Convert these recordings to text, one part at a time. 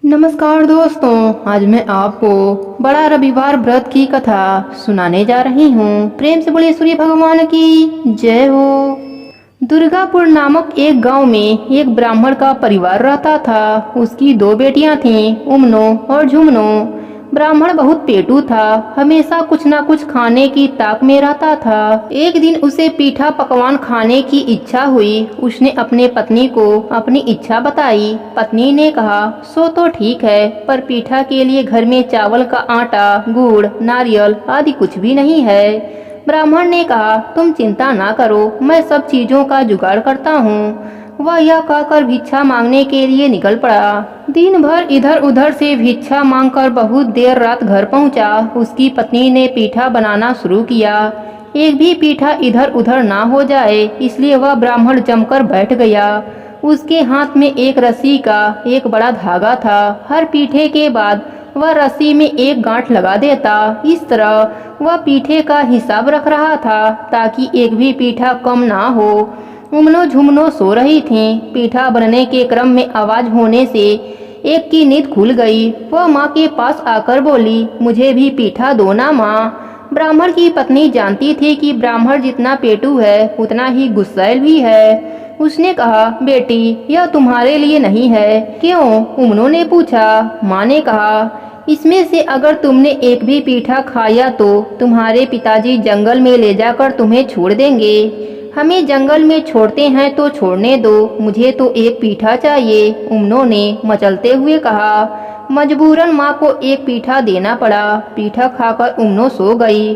नमस्कार दोस्तों, आज मैं आपको बड़ा रविवार व्रत की कथा सुनाने जा रही हूँ। प्रेम से बोलिए सूर्य भगवान की जय हो। दुर्गापुर नामक एक गांव में एक ब्राह्मण का परिवार रहता था। उसकी दो बेटियां थीं, उमनो और झुमनो। ब्राह्मण बहुत पेटू था, हमेशा कुछ न कुछ खाने की ताक में रहता था। एक दिन उसे पीठा पकवान खाने की इच्छा हुई। उसने अपने पत्नी को अपनी इच्छा बताई। पत्नी ने कहा, सो तो ठीक है, पर पीठा के लिए घर में चावल का आटा, गुड़, नारियल आदि कुछ भी नहीं है। ब्राह्मण ने कहा, तुम चिंता ना करो, मैं सब चीजों का जुगाड़ करता हूँ। वह यह कहकर भिक्षा मांगने के लिए निकल पड़ा। दिन भर इधर उधर से भिक्षा मांगकर बहुत देर रात घर पहुंचा। उसकी पत्नी ने पीठा बनाना शुरू किया। एक भी पीठा इधर उधर ना हो जाए, इसलिए वह ब्राह्मण जमकर बैठ गया। उसके हाथ में एक रस्सी का एक बड़ा धागा था। हर पीठे के बाद वह रस्सी में एक गांठ लगा देता। इस तरह वह पीठे का हिसाब रख रहा था ताकि एक भी पीठा कम ना हो। उमनो झुमनो सो रही थीं। पीठा बनने के क्रम में आवाज होने से एक की नींद खुल गई। वह माँ के पास आकर बोली, मुझे भी पीठा दो ना माँ। ब्राह्मण की पत्नी जानती थी कि ब्राह्मण जितना पेटू है उतना ही गुस्सैल भी है। उसने कहा, बेटी यह तुम्हारे लिए नहीं है। क्यों? उमनो ने पूछा। माँ ने कहा, इसमें से अगर तुमने एक भी पीठा खाया तो तुम्हारे पिताजी जंगल में ले जाकर तुम्हें छोड़ देंगे। हमें जंगल में छोड़ते हैं तो छोड़ने दो, मुझे तो एक पीठा चाहिए। उमनो ने मचलते हुए कहा। मजबूरन माँ को एक पीठा देना पड़ा। पीठा खाकर उमनो सो गई।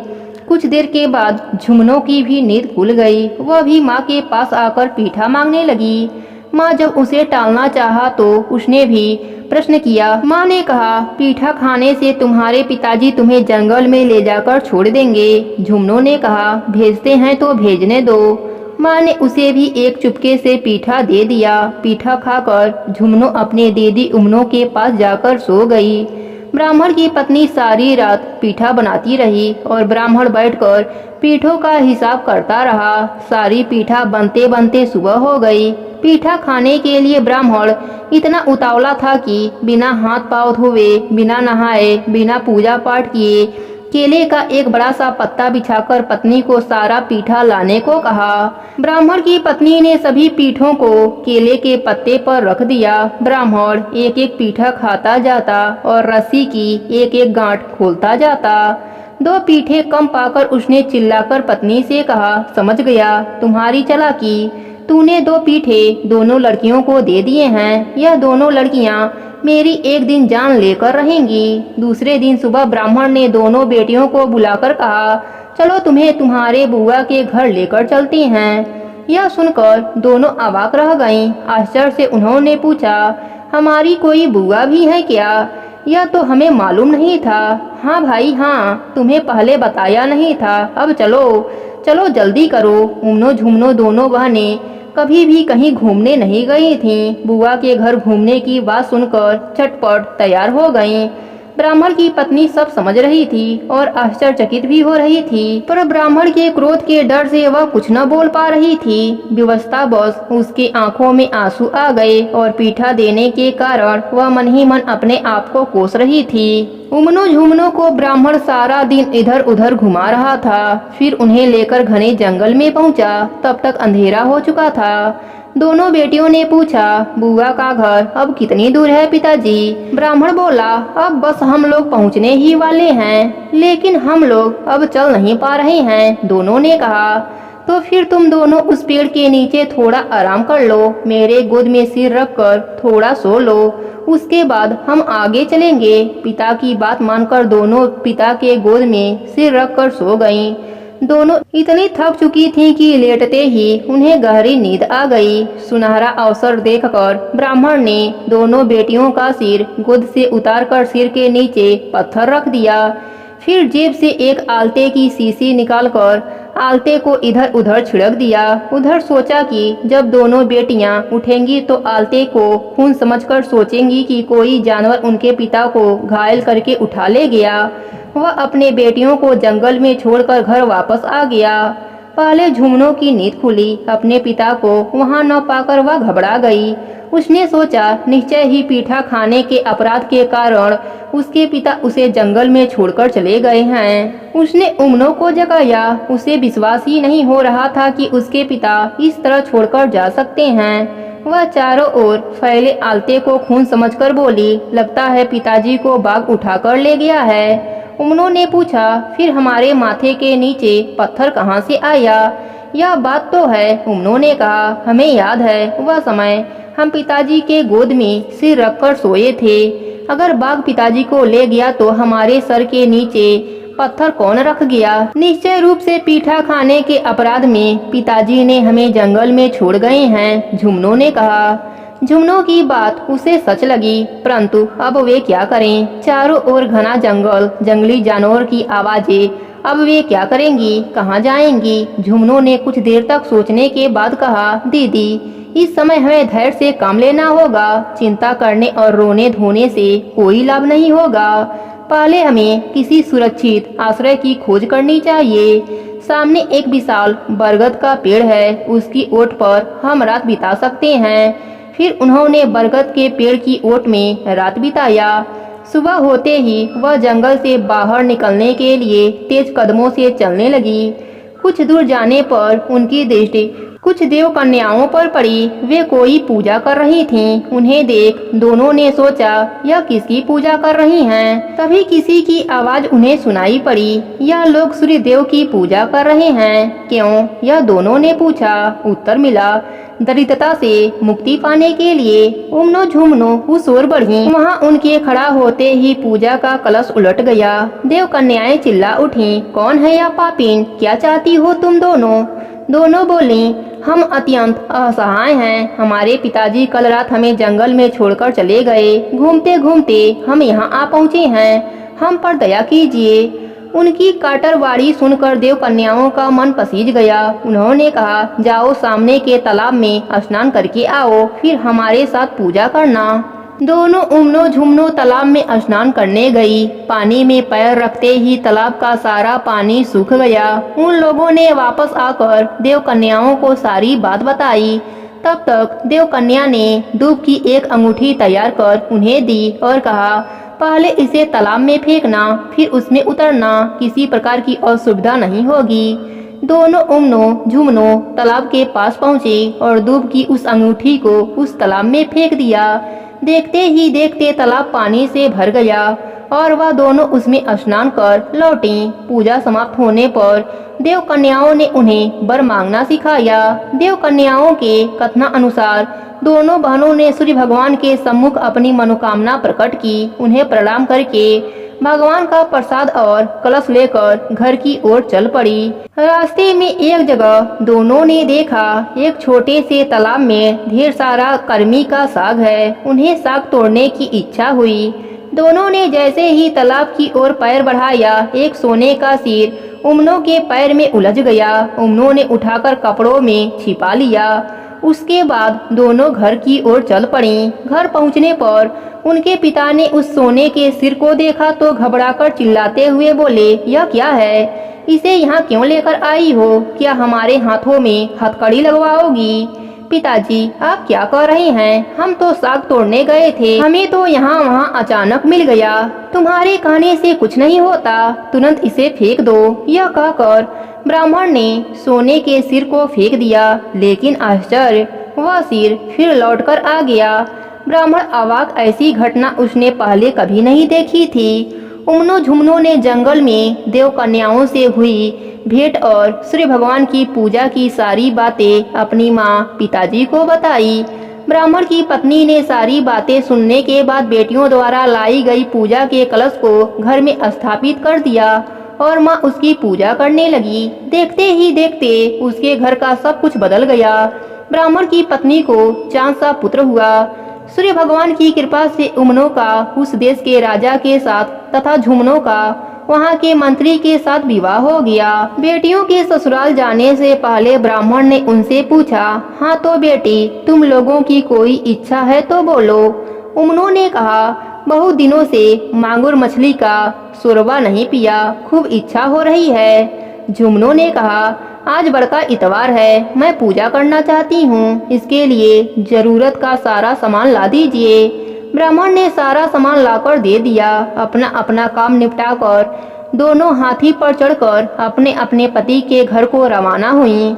कुछ देर के बाद झुमनो की भी नींद खुल गई। वह भी माँ के पास आकर पीठा मांगने लगी। माँ जब उसे टालना चाहा तो उसने भी प्रश्न किया। माँ ने कहा, पीठा खाने से तुम्हारे पिताजी तुम्हें जंगल में ले जाकर छोड़ देंगे। झुमनो ने कहा, भेजते हैं तो भेजने दो। माँ ने उसे भी एक चुपके से पीठा दे दिया। पीठा खाकर झुमनो अपने दीदी उमनो के पास जाकर सो गई। ब्राह्मण की पत्नी सारी रात पीठा बनाती रही और ब्राह्मण बैठकर पीठों का हिसाब करता रहा। सारी पीठा बनते बनते सुबह हो गई। पीठा खाने के लिए ब्राह्मण इतना उतावला था कि बिना हाथ पांव धोए, बिना नहाए, बिना पूजा पाठ किए केले का एक बड़ा सा पत्ता बिछाकर पत्नी को सारा पीठा लाने को कहा। ब्राह्मण की पत्नी ने सभी पीठों को केले के पत्ते पर रख दिया। ब्राह्मण एक एक पीठा खाता जाता और रस्सी की एक एक गांठ खोलता जाता। दो पीठे कम पाकर उसने चिल्लाकर पत्नी से कहा, समझ गया तुम्हारी चालाकी। तूने दो पीठे दोनों लड़कियों को दे दिए हैं। यह दोनों लड़कियां मेरी एक दिन जान लेकर रहेंगी। दूसरे दिन सुबह ब्राह्मण ने दोनों बेटियों को बुलाकर कहा, चलो तुम्हें तुम्हारे बुआ के घर लेकर चलती हैं। यह सुनकर दोनों अवाक रह गईं। आश्चर्य से उन्होंने पूछा, हमारी कोई बुआ भी है क्या? यह तो हमें मालूम नहीं था। हाँ भाई हाँ, तुम्हें पहले बताया नहीं था। अब चलो चलो जल्दी करो। उमनो झुमनो दोनों बहनें कभी भी कहीं घूमने नहीं गई थीं। बुआ के घर घूमने की बात सुनकर झटपट तैयार हो गईं। ब्राह्मण की पत्नी सब समझ रही थी और आश्चर्यचकित भी हो रही थी, पर ब्राह्मण के क्रोध के डर से वह कुछ न बोल पा रही थी। विवशतावश उसके आंखों में आंसू आ गए और पीठा देने के कारण वह मन ही मन अपने आप को कोस रही थी। उमनो झुमनो को ब्राह्मण सारा दिन इधर उधर घुमा रहा था। फिर उन्हें लेकर घने जंगल में पहुंचा। तब तक अंधेरा हो चुका था। दोनों बेटियों ने पूछा, बुआ का घर अब कितनी दूर है पिताजी? ब्राह्मण बोला, अब बस हम लोग पहुंचने ही वाले हैं, लेकिन हम लोग अब चल नहीं पा रहे हैं। दोनों ने कहा, तो फिर तुम दोनों उस पेड़ के नीचे थोड़ा आराम कर लो, मेरे गोद में सिर रखकर थोड़ा सो लो, उसके बाद हम आगे चलेंगे। पिता की बात मानकर दोनों पिता के गोद में सिर रखकर सो गईं। दोनों इतनी थक चुकी थीं कि लेटते ही उन्हें गहरी नींद आ गई। सुनहरा अवसर देखकर ब्राह्मण ने दोनों बेटियों का सिर गोद से उतारकर सिर के नीचे पत्थर रख दिया। फिर जेब से एक आलते की शीशी निकालकर आलते को इधर उधर छिड़क दिया। उधर सोचा कि जब दोनों बेटियां उठेंगी तो आलते को खून समझकर सोचेंगी कि कोई जानवर उनके पिता को घायल करके उठा ले गया। वह अपने बेटियों को जंगल में छोड़कर घर वापस आ गया। पहले झुमनों की नींद खुली। अपने पिता को वहां न पाकर वह घबरा गई। उसने सोचा निश्चय ही पीठा खाने के अपराध के कारण उसके पिता उसे जंगल में छोड़कर चले गए हैं। उसने उमनो को जगाया। उसे विश्वास ही नहीं हो रहा था कि उसके पिता इस तरह छोड़कर जा सकते हैं। वह चारों ओर फैले आलते को खून समझकर बोली, लगता है पिताजी को बाघ उठाकर ले गया है। उमनो ने पूछा, फिर हमारे माथे के नीचे पत्थर कहाँ से आया? यह बात तो है, उमनो ने कहा। हमें याद है वह समय हम पिताजी के गोद में सिर रखकर सोए थे। अगर बाघ पिताजी को ले गया तो हमारे सर के नीचे पत्थर कौन रख गया? निश्चय रूप से पीठा खाने के अपराध में पिताजी ने हमें जंगल में छोड़ गए हैं, झुमनों ने कहा। झुमनों की बात उसे सच लगी, परंतु अब वे क्या करें? चारों ओर घना जंगल, जंगली जानवर की आवाजें। अब वे क्या करेंगी? कहाँ जाएंगी? झुमनों ने कुछ देर तक सोचने के बाद कहा, दीदी, इस समय हमें धैर्य से काम लेना होगा। चिंता करने और रोने धोने से कोई लाभ नहीं होगा। पहले हमें किसी सुरक्षित आश्रय की खोज करनी चाहिए। सामने एक विशाल बरगद का पेड़ है, उसकी ओट पर हम रात बिता सकते हैं। फिर उन्होंने बरगद के पेड़ की ओट में रात बिताया। सुबह होते ही वह जंगल से बाहर निकलने के लिए तेज कदमों से चलने लगी। कुछ दूर जाने पर उनकी दृष्टि कुछ देव कन्याओं पर पड़ी। वे कोई पूजा कर रही थीं। उन्हें देख दोनों ने सोचा, यह किसकी पूजा कर रही हैं? तभी किसी की आवाज उन्हें सुनाई पड़ी, यह लोग सूर्य देव की पूजा कर रहे हैं। क्यों? यह दोनों ने पूछा। उत्तर मिला, दरिद्रता से मुक्ति पाने के लिए। उमनो झुमनो उस ओर बढ़ी। वहाँ उनके खड़ा होते ही पूजा का कलश उलट गया। देव कन्याएं चिल्ला उठी, कौन है यह पापिन? क्या चाहती हो तुम दोनों? दोनों बोली, हम अत्यंत असहाय हैं। हमारे पिताजी कल रात हमें जंगल में छोड़कर चले गए। घूमते घूमते हम यहाँ आ पहुँचे हैं। हम पर दया कीजिए। उनकी काटरवाड़ी सुनकर देव कन्याओं का मन पसीज गया। उन्होंने कहा, जाओ सामने के तालाब में स्नान करके आओ, फिर हमारे साथ पूजा करना। दोनों उमनो झुमनो तालाब में स्नान करने गई। पानी में पैर रखते ही तालाब का सारा पानी सूख गया। उन लोगों ने वापस आकर देव कन्याओं को सारी बात बताई। तब तक देव कन्या ने दूब की एक अंगूठी तैयार कर उन्हें दी और कहा, पहले इसे तालाब में फेंकना, फिर उसमें उतरना। किसी प्रकार की असुविधा नहीं होगी। दोनों उमनो झुमनो तालाब के पास पहुँचे और दूब की उस अंगूठी को उस तालाब में फेंक दिया। देखते ही देखते तालाब पानी से भर गया और वह दोनों उसमें स्नान कर लौटी। पूजा समाप्त होने पर देव कन्याओं ने उन्हें वर मांगना सिखाया। देव कन्याओं के कथनानुसार दोनों बहनों ने सूर्य भगवान के सम्मुख अपनी मनोकामना प्रकट की। उन्हें प्रणाम करके भगवान का प्रसाद और कलश लेकर घर की ओर चल पड़ी। रास्ते में एक जगह दोनों ने देखा, एक छोटे से तालाब में ढेर सारा कर्मी का साग है। उन्हें साग तोड़ने की इच्छा हुई। दोनों ने जैसे ही तालाब की ओर पैर बढ़ाया, एक सोने का सिर उमनो के पैर में उलझ गया। उमनो ने उठाकर कपड़ों में छिपा लिया। उसके बाद दोनों घर की ओर चल पड़ी। घर पहुंचने पर उनके पिता ने उस सोने के सिर को देखा तो घबराकर चिल्लाते हुए बोले, यह क्या है? इसे यहाँ क्यों लेकर आई हो? क्या हमारे हाथों में हथकड़ी लगवाओगी? पिताजी, आप क्या कर रहे हैं? हम तो साग तोड़ने गए थे, हमें तो यहाँ वहाँ अचानक मिल गया। तुम्हारे कहने से कुछ नहीं होता, तुरंत इसे फेंक दो। यह कहकर ब्राह्मण ने सोने के सिर को फेंक दिया। लेकिन आश्चर्य, वह सिर फिर लौटकर आ गया। ब्राह्मण अवाक, ऐसी घटना उसने पहले कभी नहीं देखी थी। उमनो झुमनो ने जंगल में देव कन्याओं से हुई भेंट और सूर्य भगवान की पूजा की सारी बातें अपनी माँ पिताजी को बताई। ब्राह्मण की पत्नी ने सारी बातें सुनने के बाद बेटियों द्वारा लाई गई पूजा के कलश को घर में स्थापित कर दिया और माँ उसकी पूजा करने लगी। देखते ही देखते उसके घर का सब कुछ बदल गया। ब्राह्मण की पत्नी को चांद सा पुत्र हुआ। सूर्य भगवान की कृपा से उमनो का उस देश के राजा के साथ तथा झुमनो का वहाँ के मंत्री के साथ विवाह हो गया। बेटियों के ससुराल जाने से पहले ब्राह्मण ने उनसे पूछा, हाँ तो बेटी, तुम लोगों की कोई इच्छा है तो बोलो। उमनो ने कहा, बहुत दिनों से मांगुर मछली का शोरबा नहीं पिया, खूब इच्छा हो रही है। झुमनो ने कहा, आज बड़का इतवार है, मैं पूजा करना चाहती हूँ। इसके लिए जरूरत का सारा सामान ला दीजिए। ब्राह्मण ने सारा सामान लाकर दे दिया। अपना अपना काम निपटाकर दोनों हाथी पर चढ़कर अपने अपने पति के घर को रवाना हुई।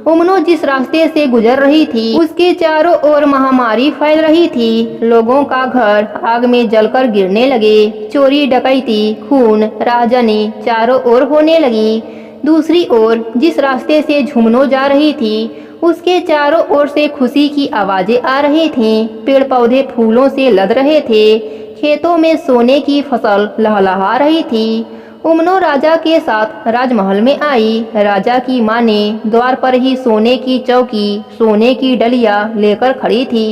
उमनो जिस रास्ते से गुजर रही थी उसके चारों ओर महामारी फैल रही थी। लोगों का घर आग में जलकर गिरने लगे। चोरी डकैती खून राजनी चारों ओर होने लगी। दूसरी ओर जिस रास्ते से झुमनो जा रही थी उसके चारों ओर से खुशी की आवाजें आ रही थीं। पेड़ पौधे फूलों से लद रहे थे। खेतों में सोने की फसल लहलहा रही थी। उमनो राजा के साथ राजमहल में आई। राजा की माँ ने द्वार पर ही सोने की चौकी सोने की डलिया लेकर खड़ी थी।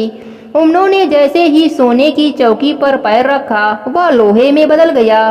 उमनो ने जैसे ही सोने की चौकी पर पैर रखा वह लोहे में बदल गया।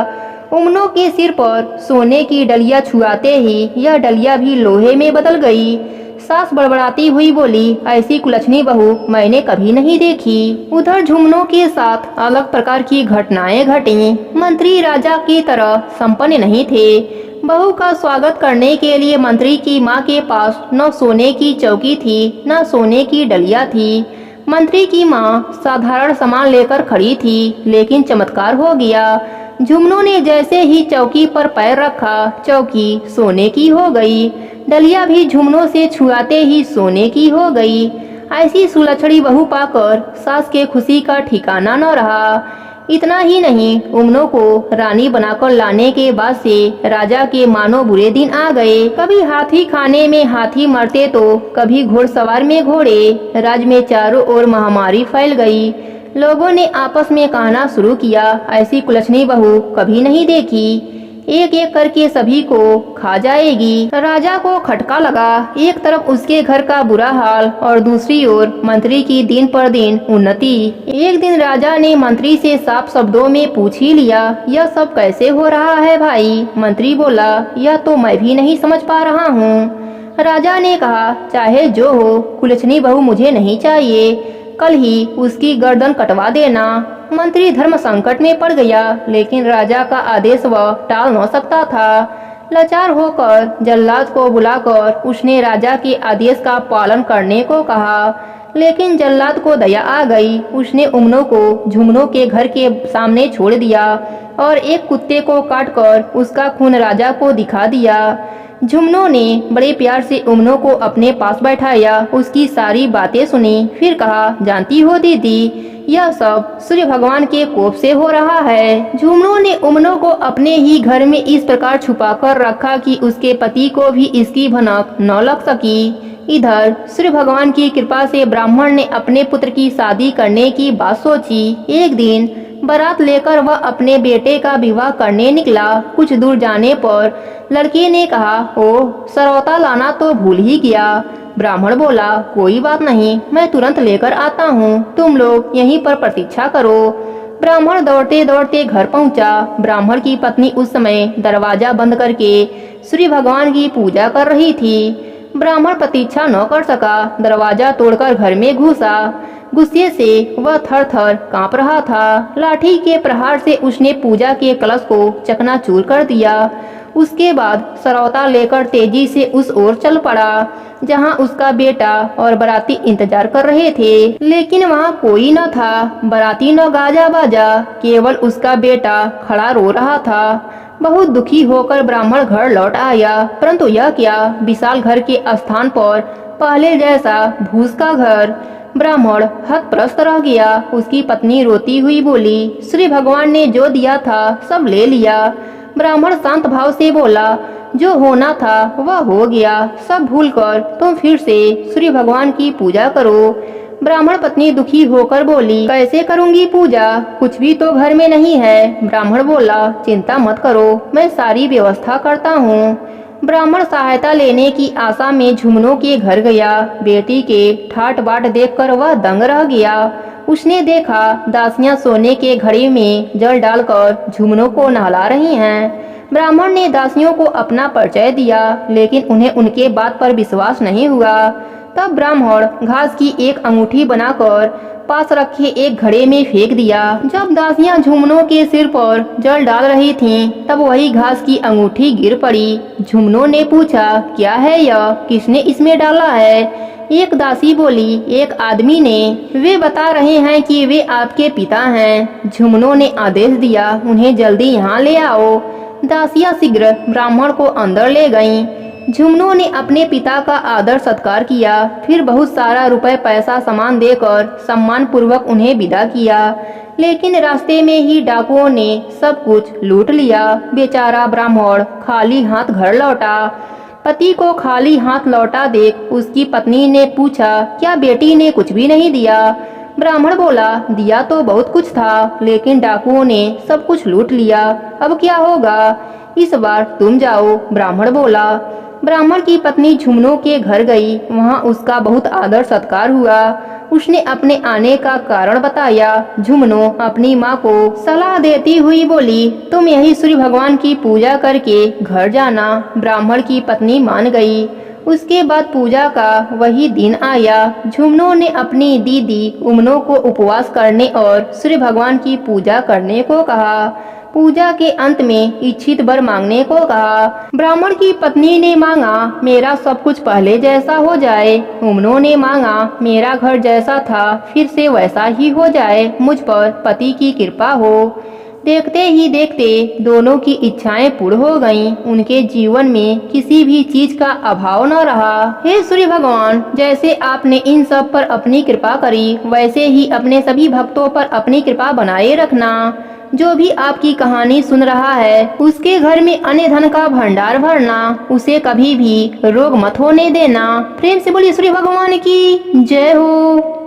उमनो के सिर पर सोने की डलिया छुआते ही यह डलिया भी लोहे में बदल गई। सास बड़बड़ाती हुई बोली, ऐसी कुलच्छनी बहू मैंने कभी नहीं देखी। उधर झुमनों के साथ अलग प्रकार की घटनाएं घटी। मंत्री राजा की तरह संपन्न नहीं थे। बहू का स्वागत करने के लिए मंत्री की माँ के पास न सोने की चौकी थी न सोने की डलिया थी। मंत्री की माँ साधारण सामान लेकर खड़ी थी, लेकिन चमत्कार हो गया। झुमनों ने जैसे ही चौकी पर पैर रखा चौकी सोने की हो गई। डलिया भी झुमनों से छुआते ही सोने की हो गई। ऐसी सुलक्षणी बहू पाकर सास के खुशी का ठिकाना न रहा। इतना ही नहीं, उमनो को रानी बनाकर लाने के बाद से राजा के मानो बुरे दिन आ गए। कभी हाथी खाने में हाथी मरते तो कभी घोड़सवार में घोड़े। राज्य में चारों ओर महामारी फैल गई। लोगों ने आपस में कहना शुरू किया, ऐसी कुलच्छनी बहू कभी नहीं देखी। एक एक करके सभी को खा जाएगी। राजा को खटका लगा। एक तरफ उसके घर का बुरा हाल और दूसरी ओर मंत्री की दिन पर दिन उन्नति। एक दिन राजा ने मंत्री से साफ शब्दों में पूछ ही लिया, यह सब कैसे हो रहा है भाई? मंत्री बोला, यह तो मैं भी नहीं समझ पा रहा हूँ। राजा ने कहा, चाहे जो हो, कुलच्छनी बहू मुझे नहीं चाहिए। कल ही उसकी गर्दन कटवा देना। मंत्री धर्म संकट में पड़ गया, लेकिन राजा का आदेश वह टाल न सकता था। लाचार होकर जल्लाद को बुलाकर उसने राजा के आदेश का पालन करने को कहा, लेकिन जल्लाद को दया आ गई। उसने उमनो को झुमनो के घर के सामने छोड़ दिया और एक कुत्ते को काटकर उसका खून राजा को दिखा दिया। झुमनो ने बड़े प्यार से उमनो को अपने पास बैठाया, उसकी सारी बातें सुनी, फिर कहा, जानती हो दीदी, यह सब सूर्य भगवान के कोप से हो रहा है। झुमनो ने उमनो को अपने ही घर में इस प्रकार छुपाकर रखा कि उसके पति को भी इसकी भनक न लग सकी। इधर सूर्य भगवान की कृपा से ब्राह्मण ने अपने पुत्र की शादी करने की बात सोची। एक दिन बारात लेकर वह अपने बेटे का विवाह करने निकला। कुछ दूर जाने पर लड़के ने कहा, ओह, सरौता लाना तो भूल ही गया। ब्राह्मण बोला, कोई बात नहीं, मैं तुरंत लेकर आता हूँ, तुम लोग यहीं पर प्रतीक्षा करो। ब्राह्मण दौड़ते दौड़ते घर पहुँचा। ब्राह्मण की पत्नी उस समय दरवाजा बंद करके सूर्य भगवान की पूजा कर रही थी। ब्राह्मण प्रतीक्षा न कर सका, दरवाजा तोड़कर घर में घुसा। गुस्से से वह थर थर कांप रहा था। लाठी के प्रहार से उसने पूजा के कलश को चकनाचूर कर दिया। उसके बाद सरौता लेकर तेजी से उस ओर चल पड़ा जहां उसका बेटा और बाराती इंतजार कर रहे थे, लेकिन वहां कोई न था। बाराती न गाजा बाजा, केवल उसका बेटा खड़ा रो रहा था। बहुत दुखी होकर ब्राह्मण घर लौट आया, परंतु यह क्या, विशाल घर के स्थान पर पहले जैसा भूस का घर। ब्राह्मण हतप्रस्त रह गया। उसकी पत्नी रोती हुई बोली, श्री भगवान ने जो दिया था सब ले लिया। ब्राह्मण शांत भाव से बोला, जो होना था वह हो गया, सब भूलकर तुम फिर से सूर्य भगवान की पूजा करो। ब्राह्मण पत्नी दुखी होकर बोली, कैसे करूंगी पूजा, कुछ भी तो घर में नहीं है। ब्राह्मण बोला, चिंता मत करो, मैं सारी व्यवस्था करता हूँ। ब्राह्मण सहायता लेने की आशा में झुमनो के घर गया। बेटी के ठाट बाट देखकर वह दंग रह गया। उसने देखा दासियां सोने के घड़े में जल डालकर झुमनो को नहला रही हैं। ब्राह्मण ने दासियों को अपना परिचय दिया, लेकिन उन्हें उनके बात पर विश्वास नहीं हुआ। तब ब्राह्मण घास की एक अंगूठी बनाकर पास रखे एक घड़े में फेंक दिया। जब दासियां झुमनों के सिर पर जल डाल रही थीं, तब वही घास की अंगूठी गिर पड़ी। झुमनों ने पूछा, क्या है यह, किसने इसमें डाला है? एक दासी बोली, एक आदमी ने। वे बता रहे हैं कि वे आपके पिता हैं। झुमनों ने आदेश दिया, उन्हें जल्दी यहाँ ले आओ। दासियां शीघ्र ब्राह्मण को अंदर ले गईं। झुमनों ने अपने पिता का आदर सत्कार किया, फिर बहुत सारा रुपए पैसा सामान देकर सम्मान पूर्वक उन्हें विदा किया। लेकिन रास्ते में ही डाकुओं ने सब कुछ लूट लिया। बेचारा ब्राह्मण खाली हाथ घर लौटा। पति को खाली हाथ लौटा देख उसकी पत्नी ने पूछा, क्या बेटी ने कुछ भी नहीं दिया? ब्राह्मण बोला, दिया तो बहुत कुछ था, लेकिन डाकुओं ने सब कुछ लूट लिया। अब क्या होगा? इस बार तुम जाओ, ब्राह्मण बोला। ब्राह्मण की पत्नी झुमनों के घर गई। वहां उसका बहुत आदर सत्कार हुआ। उसने अपने आने का कारण बताया। झुमनों अपनी माँ को सलाह देती हुई बोली, तुम यही सूर्य भगवान की पूजा करके घर जाना। ब्राह्मण की पत्नी मान गई। उसके बाद पूजा का वही दिन आया। झुमनों ने अपनी दीदी उमनों को उपवास करने और सूर्य भगवान की पूजा करने को कहा। पूजा के अंत में इच्छित वर मांगने को कहा। ब्राह्मण की पत्नी ने मांगा, मेरा सब कुछ पहले जैसा हो जाए। उमनों ने मांगा, मेरा घर जैसा था फिर से वैसा ही हो जाए, मुझ पर पति की कृपा हो। देखते ही देखते दोनों की इच्छाएं पूर्ण हो गईं। उनके जीवन में किसी भी चीज का अभाव न रहा। हे सूर्य भगवान, जैसे आपने इन सब पर अपनी कृपा करी, वैसे ही अपने सभी भक्तों पर अपनी कृपा बनाए रखना। जो भी आपकी कहानी सुन रहा है, उसके घर में अन्य धन का भंडार भरना, उसे कभी भी रोग मत होने देना। प्रेम से बोलिए सूर्य भगवान की जय हो।